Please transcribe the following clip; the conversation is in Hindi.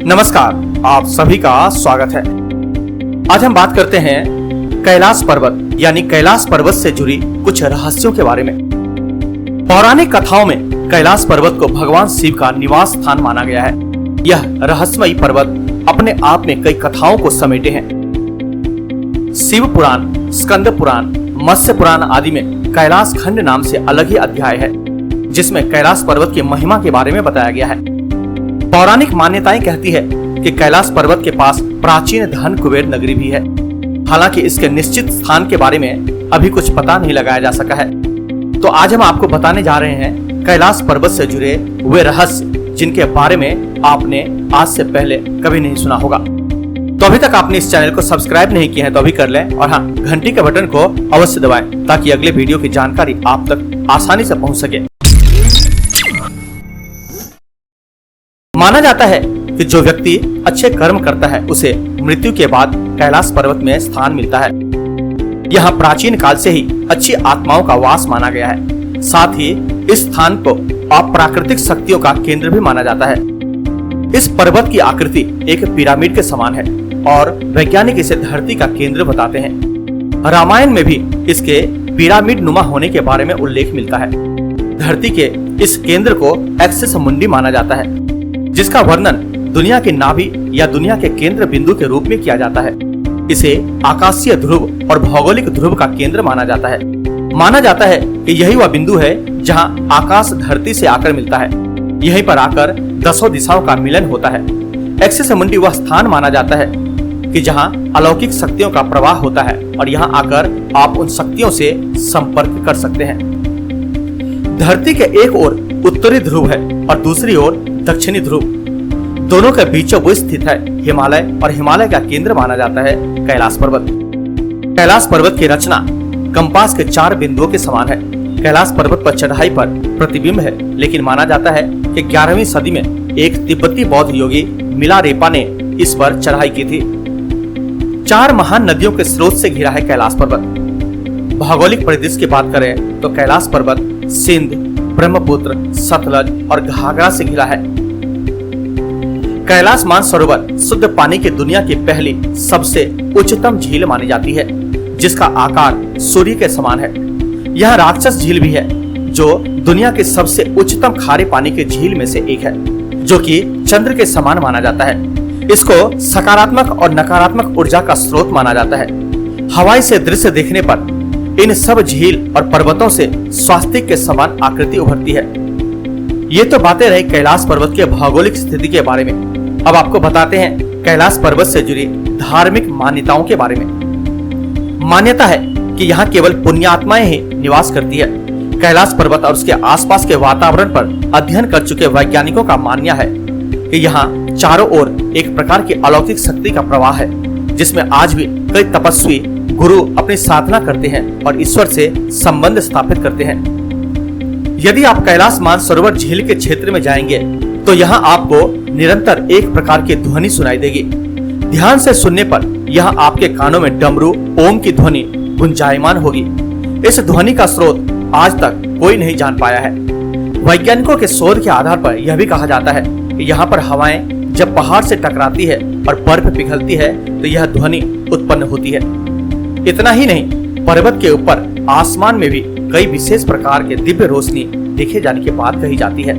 नमस्कार, आप सभी का स्वागत है। आज हम बात करते हैं कैलाश पर्वत यानी कैलाश पर्वत से जुड़ी कुछ रहस्यों के बारे में। पौराणिक कथाओं में कैलाश पर्वत को भगवान शिव का निवास स्थान माना गया है। यह रहस्यमयी पर्वत अपने आप में कई कथाओं को समेटे हैं। शिव पुराण, स्कंद पुराण, मत्स्य पुराण आदि में कैलाश खंड नाम से अलग ही अध्याय है, जिसमें कैलाश पर्वत की महिमा के बारे में बताया गया है। पौराणिक मान्यताएं कहती है कि कैलाश पर्वत के पास प्राचीन धन कुबेर नगरी भी है। हालांकि इसके निश्चित स्थान के बारे में अभी कुछ पता नहीं लगाया जा सका है। तो आज हम आपको बताने जा रहे हैं कैलाश पर्वत से जुड़े वे रहस्य, जिनके बारे में आपने आज से पहले कभी नहीं सुना होगा। तो अभी तक आपने इस चैनल को सब्सक्राइब नहीं किया है तो अभी कर लें, और हाँ, घंटी के बटन को अवश्य दबाएं ताकि अगले वीडियो की जानकारी आप तक आसानी से पहुंच सके। माना जाता है कि जो व्यक्ति अच्छे कर्म करता है उसे मृत्यु के बाद कैलाश पर्वत में स्थान मिलता है। यहाँ प्राचीन काल से ही अच्छी आत्माओं का वास माना गया है। साथ ही इस स्थान को अप्राकृतिक शक्तियों का केंद्र भी माना जाता है। इस पर्वत की आकृति एक पिरामिड के समान है और वैज्ञानिक इसे धरती का केंद्र बताते हैं। रामायण में भी इसके पिरामिड नुमा होने के बारे में उल्लेख मिलता है। धरती के इस केंद्र को एक्सिस मुंडी माना जाता है, जिसका वर्णन दुनिया के नाभि या दुनिया के केंद्र बिंदु के रूप में किया जाता है। इसे आकाशीय ध्रुव और भौगोलिक ध्रुव का केंद्र माना जाता है। माना जाता है कि यही वह बिंदु है जहां आकाश धरती से आकर मिलता है। यहीं पर आकर दसों दिशाओं का मिलन होता है। एक्सिस मुंडी वह स्थान माना जाता है कि जहां अलौकिक शक्तियों का प्रवाह होता है और यहां आकर आप उन शक्तियों से संपर्क कर सकते हैं। धरती के एक ओर उत्तरी ध्रुव है और दूसरी ओर दक्षिणी ध्रुव। दोनों के बीचों बीच स्थित है हिमालय, और हिमालय का केंद्र माना जाता है कैलाश पर्वत। कैलाश पर्वत की रचना कंपास के 4 बिंदुओं के समान है। कैलाश पर्वत पर चढ़ाई पर प्रतिबिंब है, लेकिन माना जाता है कि 11वीं सदी में एक तिब्बती बौद्ध योगी मिलारेपा ने इस पर चढ़ाई की थी। 4 महान नदियों के स्रोत से घिरा है कैलाश पर्वत। भौगोलिक परिदृश्य की बात करें तो कैलाश पर्वत सिंध, ब्रह्मपुत्र, सतलज और घाघरा से घिरा है। कैलाश मानसरोवर शुद्ध पानी की दुनिया की पहली सबसे उच्चतम झील मानी जाती है, जिसका आकार सूर्य के समान है। यह राक्षस झील भी है, जो दुनिया की सबसे उच्चतम खारे पानी की झील में से एक है, जो कि चंद्र के समान माना जाता है। इसको सकारात्मक और नकारात्मक ऊर्जा का स्रोत माना जाता है। हवाई से दृश्य देखने पर इन सब झील और पर्वतों से स्वास्तिक के समान आकृति उभरती है। ये तो बातें रही कैलाश पर्वत के भौगोलिक स्थिति के बारे में। अब आपको बताते हैं कैलाश पर्वत से जुड़ी धार्मिक मान्यताओं के बारे में। मान्यता है कि यहाँ केवल पुण्यात्माएं ही निवास करती है। कैलाश पर्वत और उसके आसपास के वातावरण पर अध्ययन कर चुके वैज्ञानिकों का मानना है कि यहाँ चारों ओर एक प्रकार की अलौकिक शक्ति का प्रवाह है, जिसमें आज भी कई तपस्वी गुरु अपनी साधना करते हैं और ईश्वर से संबंध स्थापित करते हैं। यदि आप कैलाश मानसरोवर झील के क्षेत्र में जाएंगे तो यहाँ आपको निरंतर एक प्रकार की ध्वनि सुनाई देगी। ध्यान से सुनने पर यहाँ आपके कानों में डमरू ओम की ध्वनि गुंजायमान होगी। इस ध्वनि का स्रोत आज तक कोई नहीं जान पाया है। वैज्ञानिकों के शोध के आधार पर यह भी कहा जाता है कि यहाँ पर हवाएं जब पहाड़ से टकराती है और बर्फ पिघलती है तो यह ध्वनि उत्पन्न होती है। इतना ही नहीं, पर्वत के ऊपर आसमान में भी कई विशेष प्रकार के दिव्य रोशनी देखे जाने की बात कही जाती है।